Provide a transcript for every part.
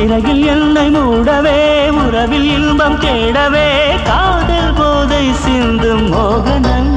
சிறையில் என்னை மூடவே உறவில் இன்பம் தேடவே காதல் போதை சிந்தும் மோகனம்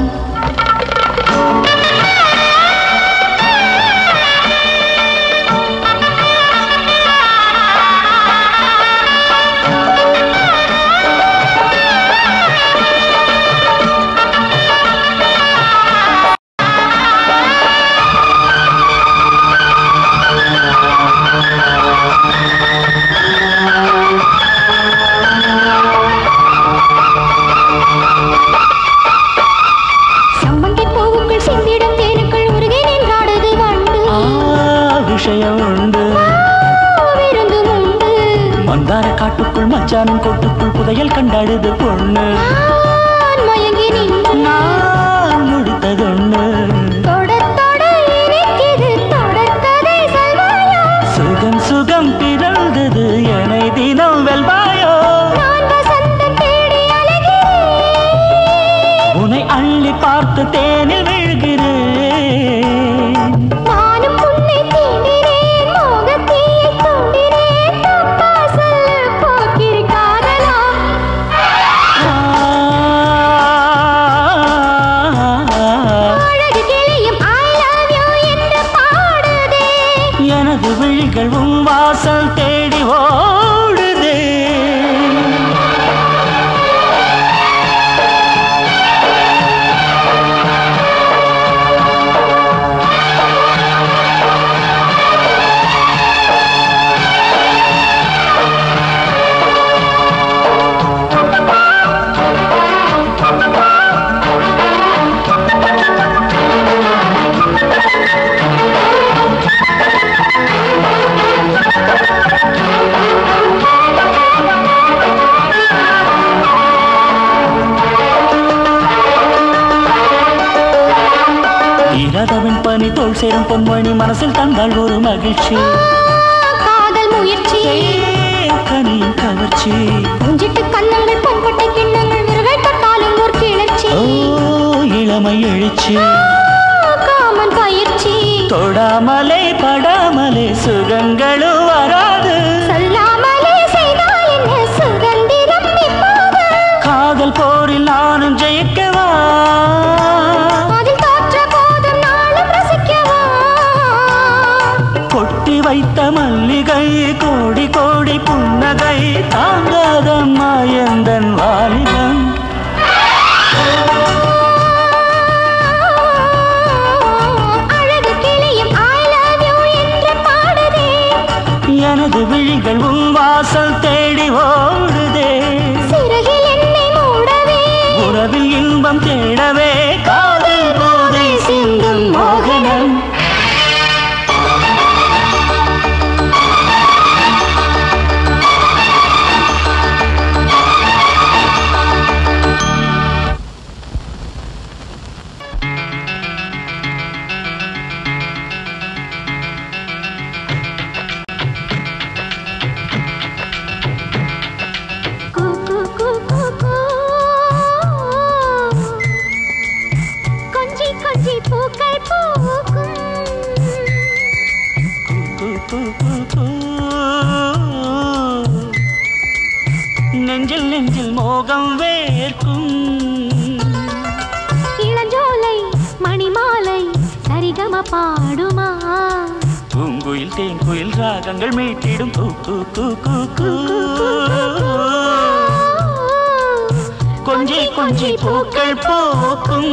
மச்சானின் கொட்டுக்குள் புதையல் கண்டாடுது பொண்ணு நான் முடித்ததொண்ணு சுகம் சுகம் பிறந்தது என்னை தினம் வெல்வாயோ உன்னை அள்ளி பார்த்து தேனில் விழுகிறேன் வாசல் தேடி ஓடுதே இரதவின் பனி தோல் சேரும் பொன்மணி மனசில் தந்தாள் ஒரு மகிழ்ச்சி காதல் முயற்சி கனியின் கவர்ச்சி முஞ்சிட்டு கண்ணங்கள் பொன்பட்ட கிண்ணங்கள் விரல் தொட்டாலும் ஒரு கிளர்ச்சி இளமை எழுச்சி காமன் பயிற்சி தொடாமலே படாமலே சுகங்களும் வராது சொல்லாமலே செய்தால் என்ன சுகந்திரம் இப்போது காதல் போரில் நானும் ஜெயிக்கவா கொட்டி வைத்த மல்லிகை கோடி கோடி புன்னகை தாங்காதம்மா எந்தன் வாலிபம் அழகு கிளியும் I love you என்று பாடுதே எனது விழிகள் உன் வாசல் தேடி ஓடுதே சிறகில் என்னை மூடவே உறவில் இன்பம் தேடவே காதல் போதை சிந்தும் மோகனம் நெஞ்சில் நெஞ்சில் மோகம் வேர்க்கும் இளஞ்சோலை மணிமாலை சரிகம பாடுமா பூங்குயில் தேன் குயில் ராகங்கள் மீட்டிடும் கொஞ்சி கொஞ்சி பூக்கள் பூக்கும்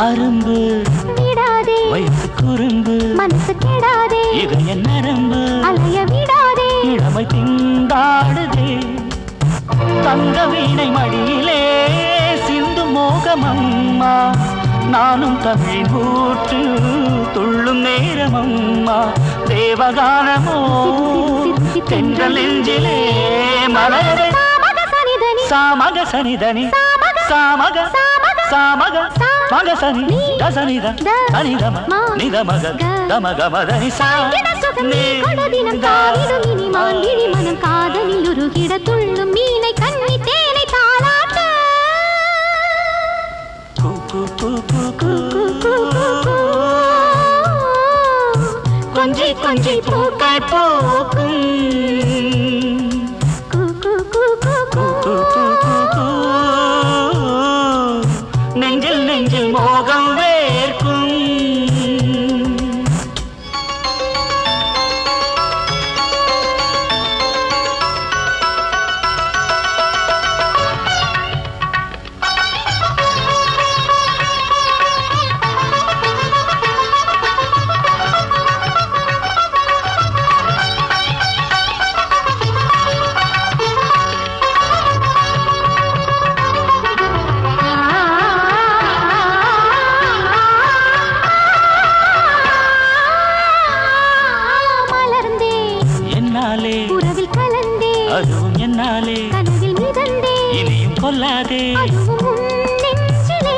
அரும்பு விடாதே வயசு குறும்பு மனசு கெடாதே இதய நரம்பு அலைய விடாதே இளமை திண்டாடுதே தங்க வீணை மடியிலே சிந்து மோகமம்மா நானும் தமிழ் ஊற்று துள்ளும் நேரமம்மா தேவகானமோ தென்றல் நெஞ்சிலே மலரே சாமக சனிதனி சாமக சாமக மக சனி தசனித தனிதம நிதமக தமக மதனி மனம் காதலில் உருகிட துள்ளும் மீனை கண்ணி தேனை தாளாட்ட கொஞ்சி கொஞ்சி பூக்கள் பூக்கும் நெஞ்சில் நெஞ்சில் மோகம் வேர்க்கும் உறவில் கலந்தே அதுவும் என்னாலே கனவில் மிதந்தே இனியும் கொல்லாதே அதுவும் நெஞ்சிலே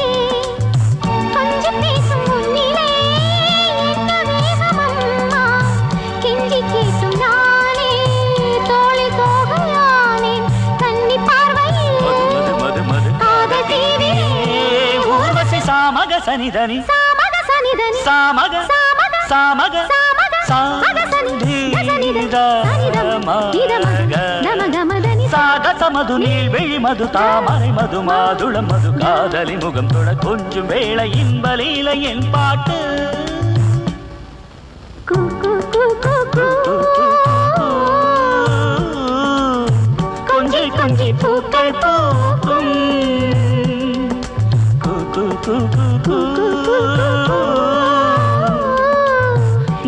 கொஞ்சம் பேசும் முன்னிலே என்ன வேகமம்மா கெஞ்சி கேட்டும் நானே தோழி தோகையானேன் கண்ணி பார்வையில் காதல் தீவிரே ஊர்வசி சாமக சனிதனி சாமக சனிதனி சாமக சாமக சாகசமது நீள்வெளி மது தாமரை மது மாதுளம் மது காதலி முகம் தொட கொஞ்சம் வேளை இன்பலீல என் பாட்டு கொஞ்சி கொஞ்சி பூக்கள் பூக்கும்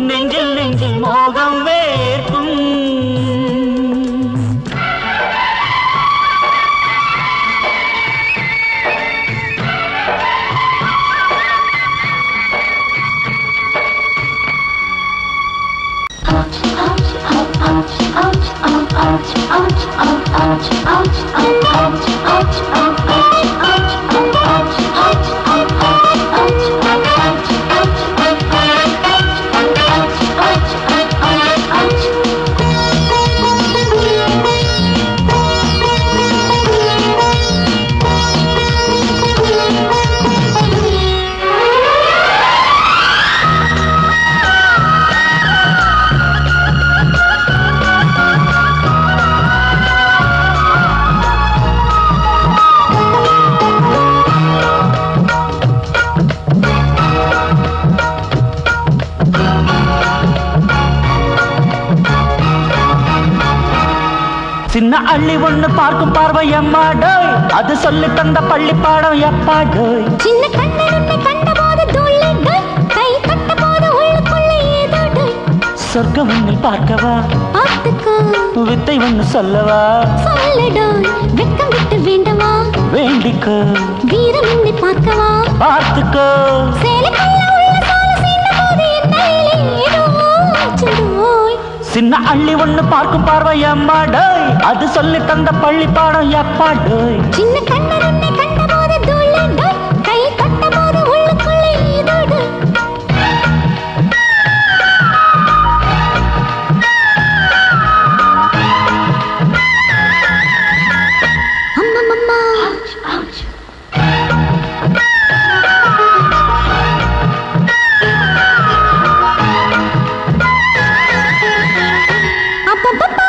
நெஞ்சில் நெஞ்சில் மோகம் வேர்க்கும் சின்ன அள்ளி ஒண்ணு பார்க்கும் பார்வை எம்மாடோய் அது சொல்லி தந்த பள்ளி பாடம் எப்பாடோய் சின்ன கண்ணை உன்னை கண்ட போது துள்ளிடோய் கை கட்ட போது உள்ளுக்குள்ளே ஏதோடோய் சொர்க்கம் ஒன்னில் பார்க்கவா பார்த்துக்கோ வித்தை ஒண்ணு சொல்லவா சொல்லடோய் வெட்கம் விட்டு வேண்டவா வேண்டிக்கோ வீரம் என்னை பார்க்கவா பார்த்துக்கோ சேலைக்குள்ள உள்ள சால சீண்ட போது என்னையிலே ஏதோ ஆச்சுடோய் சின்ன அள்ளி ஒண்ணு பார்க்கும் பார்வை எம்மாடோய் அது சொல்லி தந்த பள்ளி பாடம் எப்பாடோய் சின்ன கண்ணை உன்னை கண்ட போது துள்ளிடோய் கை கட்ட போது உள்ளுக்குள்ளே ஏதோடோய் அம்மம்மம்மா அப்பப்பப்பா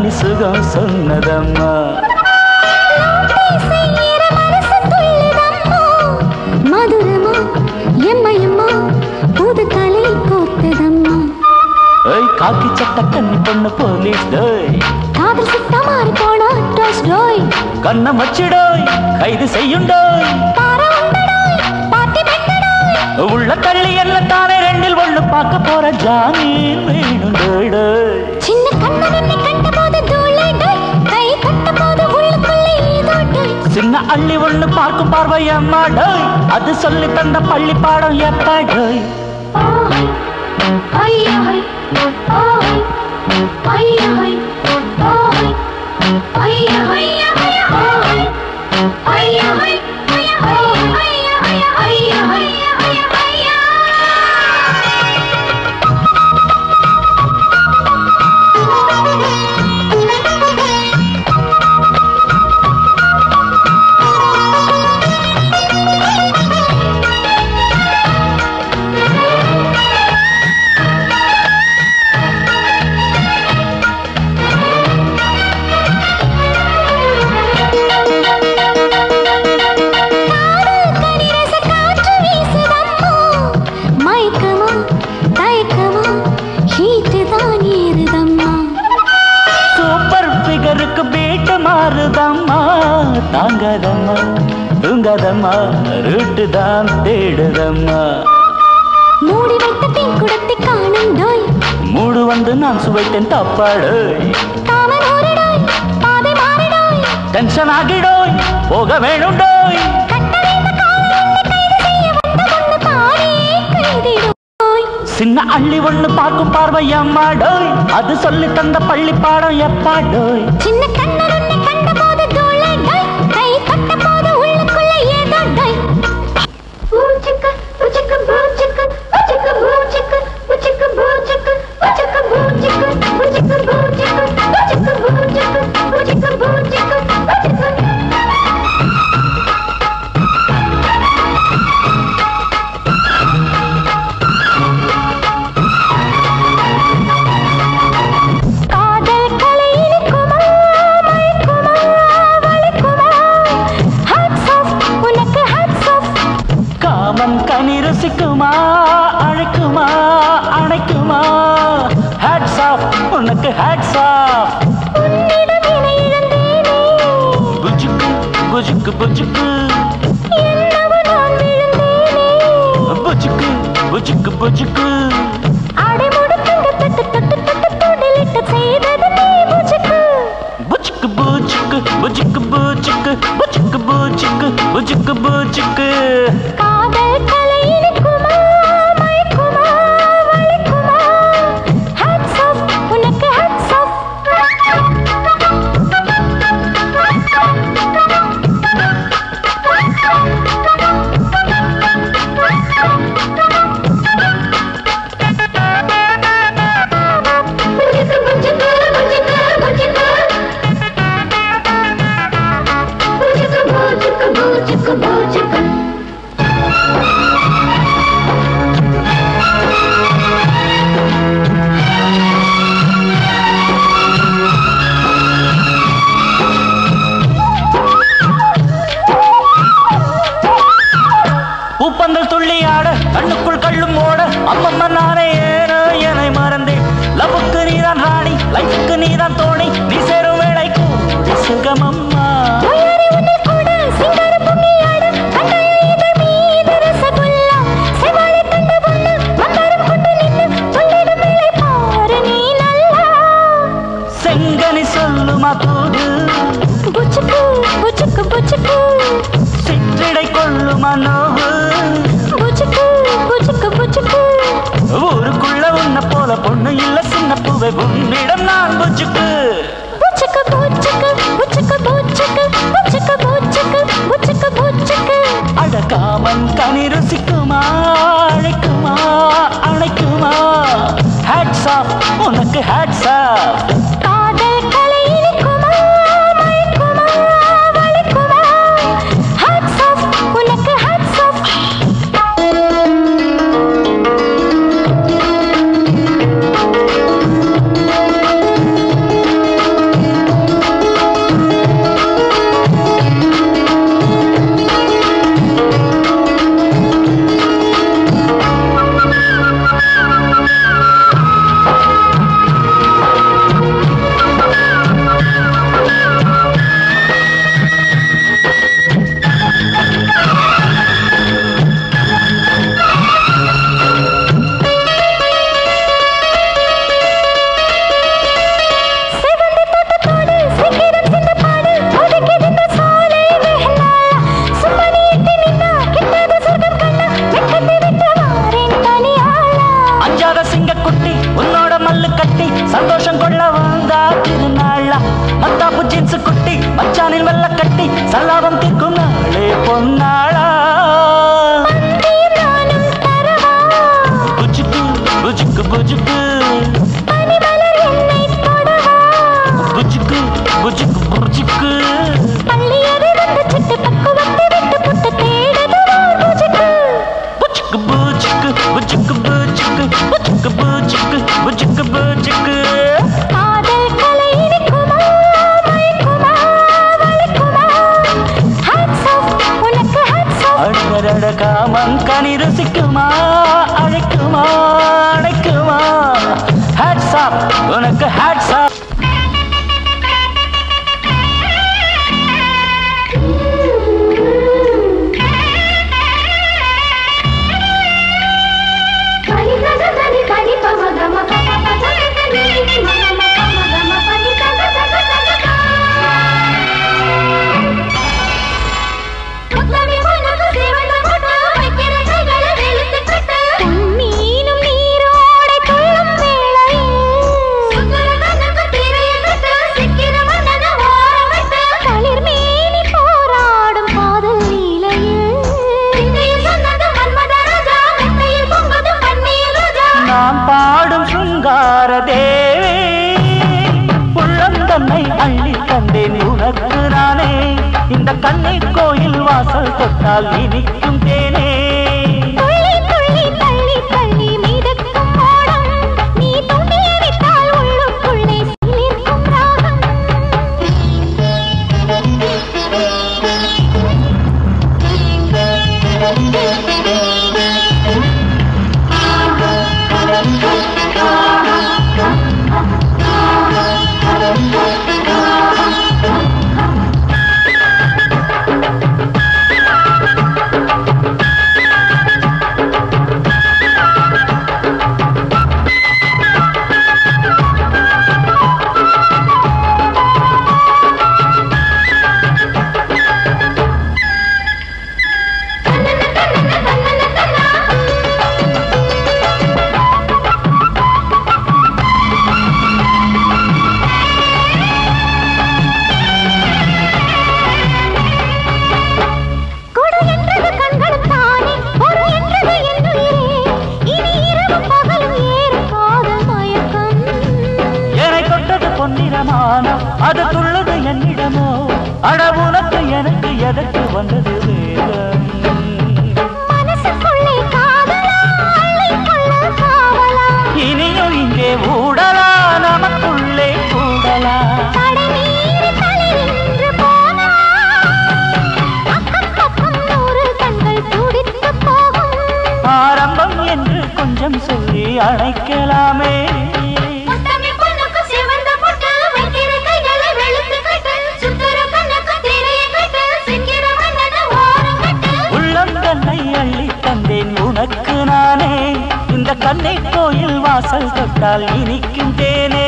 தனி சுகம் சொன்னதம்மா. மதுரமா எம்மையம்மா புது தலை கோத்ததம்மா. காக்கி சட்ட கண்ணி பொண்ணு போலீஸ் டோய் காதல் சுத்தா மாறி போனா ட்ரஸ் டோய் கண்ணம் வச்சிடோய் கைது செய்யுண்டோய் உள்ள தள்ளி எல்லாம் தானே ரெண்டில் ஒண்ணு பார்க்க போற ஜாமீன் வேணும் டோய். சின்ன கண்ணனை கண்ட போது தூளை டோய் கை கட்ட போது உள்ளுக்குள்ளே ஏதோ டோய். சின்ன அள்ளி ஒண்ணு பார்க்கும் பார்வை அம்மா டோய் அது சொல்லி தந்த பள்ளி பாடம் எப்ப டோய். தாங்காதம்மா தூங்காதம்மா ரூட்டு தான் தேடுதம்மா. மூடி வைத்த தேன் குடத்தை காணும் டோய் மூடு வந்து நான் சுவைத்தேன் தப்பாடோய். டென்ஷன் ஆகிடோய் போக வேணும் டோய். சின்ன அள்ளி ஒண்ணு பார்க்கும் பார்வை அம்மா டோய் அது சொல்லி தந்த பள்ளி பாடம் எப்பா டோய். சின்ன கண்ணனை கண்ட போது தூளை டோய் கை கட்ட போது உள்ளுக்குள்ள ஏதோ டோய். பூச்சிக்கு பூச்சிக்கு பூச்சிக்கு பூச்சிக்கு பூச்சிக்கு பூச்சிக்கு பூச்சிக்கு பூச்சிக்கு பூச்சிக்கு பூச்சிக்கு பூச்சிக்கு பூச்சிக்கு பூச்சிக்கு பூச்சிக்கு பூச்சிக்கு பூச்சிக்கு ரசிக்குமா அழைக்குமா அணைக்குமா ஹேட்ஸ் ஆஃப் உனக்கு ஹேட்ஸ் ஆஃப். புஜுக்கு புஜுக்கு புஜுக்கு புஜுக்கு புஜுக்கு புஜுக்கு புஜுக்கு புஜுக்கு புஜுக்கு புஜுக்கு புஜுக்கு புஜுக்கு புஜுக்கு புஜுக்கு. காதல் கலை இனிக்குமா மயக்குமா வலிக்குமா ஹேட்ஸ் ஆஃப் உனக்கு ஹேட்ஸ் ஆஃப். பூப்பந்தல் துள்ளி ஆட கண்ணுக்குள் கள்ளும் ஓட அம்மம்மா நானே ஏனோ என்னை மறந்தேன். லவ்வுக்கு நீதான் ராணி லைஃபுக்கு நீதான் தோணி நீ சேரும் வேளைக்கு சுகமம்மா. செங்கனி சொல்லுமா தூது புச்சுக்கு புச்சுக்கு புச்சுக்கு சிற்றிடை கொள்ளுமா நோவு புச்சுக்கு புச்சுக்கு புச்சுக்கு. ஊருக்குள்ள உன்ன போல பொண்ணு இல்ல சின்ன பூவை உன்னிடம் நான் புச்சுக்கு. புச்சுக்கு புச்சுக்கு புச்சுக்கு புச்சுக்கு புச்சுக்கு புச்சுக்கு புச்சுக்கு புச்சுக்கு. அடக்காமன் கனி ருசிக்குமா அழைக்குமா அணைக்குமா ஹேட்ஸ் ஆஃப் உனக்கு ஹேட்ஸ் ஆஃப். காதல் கலை இனிக்குமா மயக்குமா வலிக்குமா ஹேட்ஸ் ஆஃப் உனக்கு ஹேட்ஸ் ஆஃப். சொல்லி சல்லாபம் தீர்க்கும் நாளே பொன்னாளா புஜுக்கு புஜுக்கு புஜுக்கு புஜுக்கு புஜுக்கு புஜுக்கு புஜுக்கு புஜுக்கு புஜுக்கு புஜுக்கு புஜுக்கு புஜுக்கு புஜுக்கு புஜுக்கு காதல் கலை இனிக்குமா மயக்குமா வலிக்குமா ஹேட்ஸ் ஆஃப் உனக்கு ஹேட்ஸ் ஆஃப் அடடட காமம் கனி ருசிக்குமா அழைக்குமா அழைக்குமா ஹேட்ஸ் ஆஃப் உனக்கு ஹேட்ஸ் ஆஃப் இந்த கண்ணை கோயில் வாசல் தொட்டால் இனிக்கும் தேனே துள்ளி துள்ளி தள்ளி தள்ளி மிதக்கும் ஓடம் நீ துண்டிய விட்டால் உள்ளுக்குள்ளே சிலிர்க்கும் ராகம் அது துள்ளது என்னிடமோ அட உனக்கு எனக்கு எதற்கு வந்தது வேகம் மனசுக்குள்ளே காதலா அள்ளிக்கொள்ள காவலா இனியும் இங்கே ஊடலா நமக்குள்ளே கூடலா தடமீறி தளிரின்று போனா அக்கம் பக்கம் 100 கண்கள் துடித்து போகும் ஆரம்பம் என்று கொஞ்சம் சொல்லி அழைக்கலாமே உனக்கு நானே இந்த கண்ணை கோயில் வாசல் தொட்டால் இனிக்கும் தேனே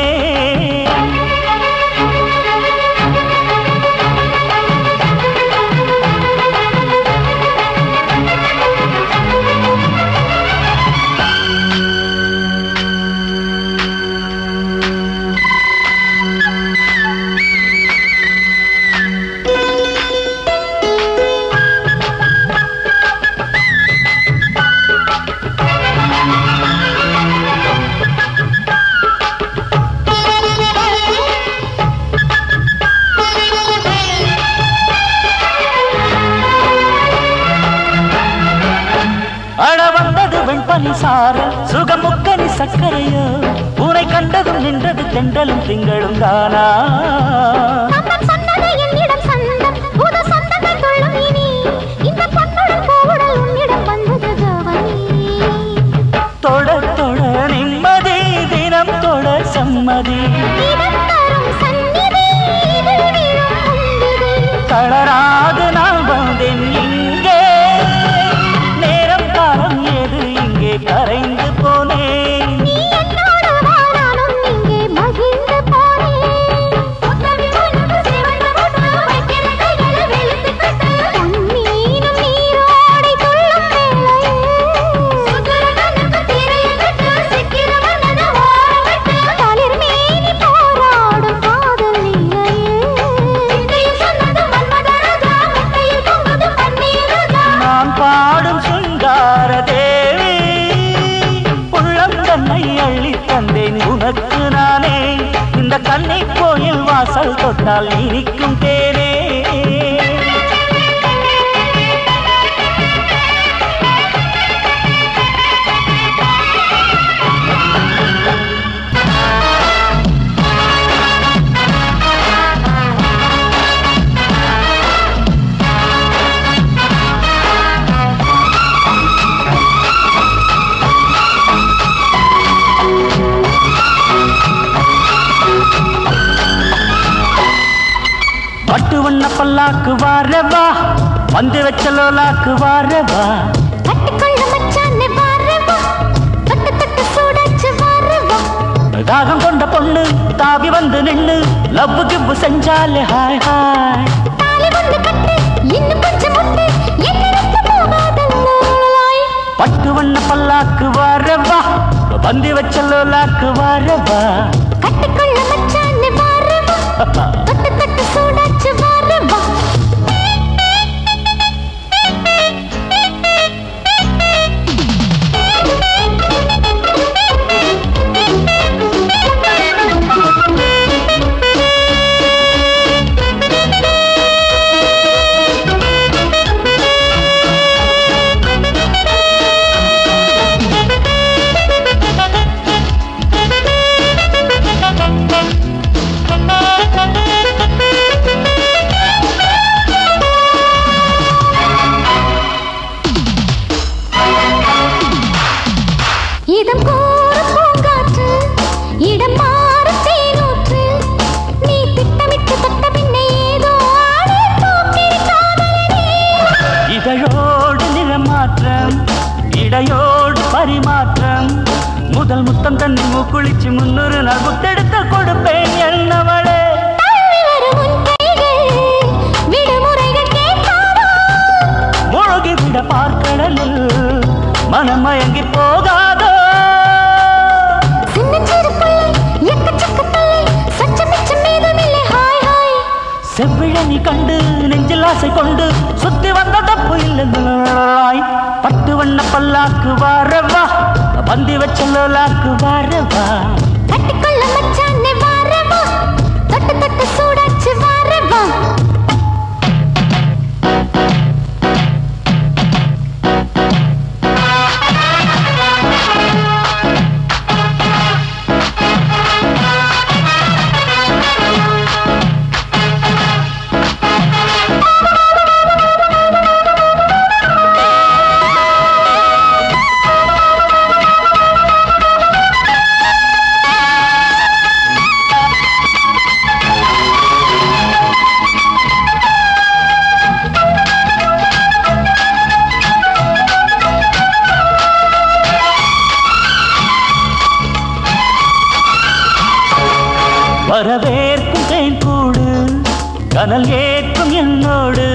சுகமுக்கனி சக்கரையோ உனை கண்டதும் நின்றது தெண்டலும் திங்களும் தானா தொட தொட நிம்மதி தினம் தொட சம்மதி தளராது நான் வந்தேன் இங்கே நேரம் காலம் ஏது இங்கே கரைந்து போனேன் தொட்டால் இனிக்கும் தேனே. பட்டு வண்ண பல்லாக்கு வாரவா, வந்து வச்ச லோலாக்கு வாரவா, கட்டிக்கொள்ள மச்சானே வாரவா, தொட்டு தொட்டு சூடாச்சு வாரவா. தாகம் கொண்ட பொண்ணு தாவி வந்து நின்னு லவ்வு கிவ்வு செஞ்சாலே ஹாய் ஹாய். தாலி வந்து கட்டு இன்னும் கொஞ்சம் முட்டு என்ன விட்டு போகாதல்லாய். பட்டு வண்ண பல்லாக்கு வாரவா, வந்து வச்ச லோலாக்கு வாரவா, கட்டிக்கொள்ள மச்சானே வாரவா, தொட்டு தொட்டு சூடாச்சு வாரவா. இதம் கூறு பூங்காற்று, இடம் மாறு தேனூற்று, நீ திட்டமிட்டு தொட்ட பின்னே ஏதோ ஆடி போக்கிரி காதலனே. இதழோடு நிறமாற்றம், இடையோடு பரிமாற்றம், முதல் முத்தம் தண்ணி மூக்குளிச்சு 300 நாள் முத்தெடுத்து கொடுப்பேன் என்னவளே. தள்ளி வரும் உன் கைகள் விடுமுறைகள் கேட்காதோ, மூழ்கி விட பார்க்கடலில் மனம் மயங்கி போகாதோ. சின்னஞ்சிறு புள்ளை எக்கச்சக்க தள்ளை சச்சம் மிச்சம் மீதமில்லை ஹாய் ஹாய். செவ்விழனி கண்டு நெஞ்சில் ஆசை கொண்டு சுத்தி வந்த தப்பு இல்லை. பட்டு வண்ண பல்லாக்கு வாரவா, பந்தி வச்ச லோலாக்கு வாரவா, கட்டிக்கொள்ள மச்சானே வாரவா, தொட்டு தொட்டு சூடாச்சு வாரவா. வரவேற்கும் தேன் கூடு கனல் ஏற்கும் என்னோடு,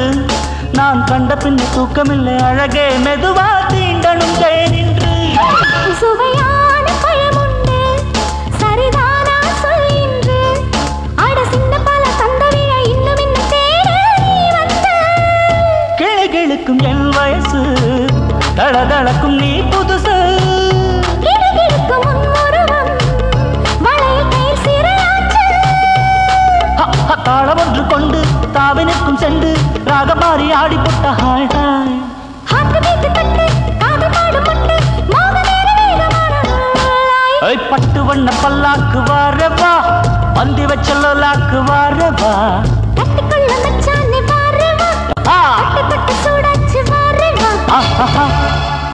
நான் கண்ட பின்ன தூக்கமில்லை அழகே மெதுவா தீண்டனும் தேனின்று. சுவையான பழமுண்டு சரிதானா சொல்லின்று, அட சின்ன பல தந்தவிழ இன்னும் இன்னும் தேட நீ வந்த. கிளுகிழுக்கும் என் வயசு, தளதளக்கும் நீ புதுசு, கிடுகிடுக்கும் உன் உருவம் வளையல் கையில் சிறையாச்சு. தாளம் ஒன்று கொண்டு தாவி நிற்கும் சென்று ராகம் மாறி ஆடி போட்ட ஹாய் ஹாய். ஹார்ட் பீட் தட்டு காது பாடு முட்டு மோக நேர வேகமான நாளாய். பட்டு வண்ண பல்லாக்கு வாரவா, பந்தி வச்ச லோலாக்கு வாரவா, கட்டிக்கொள்ள மச்சான்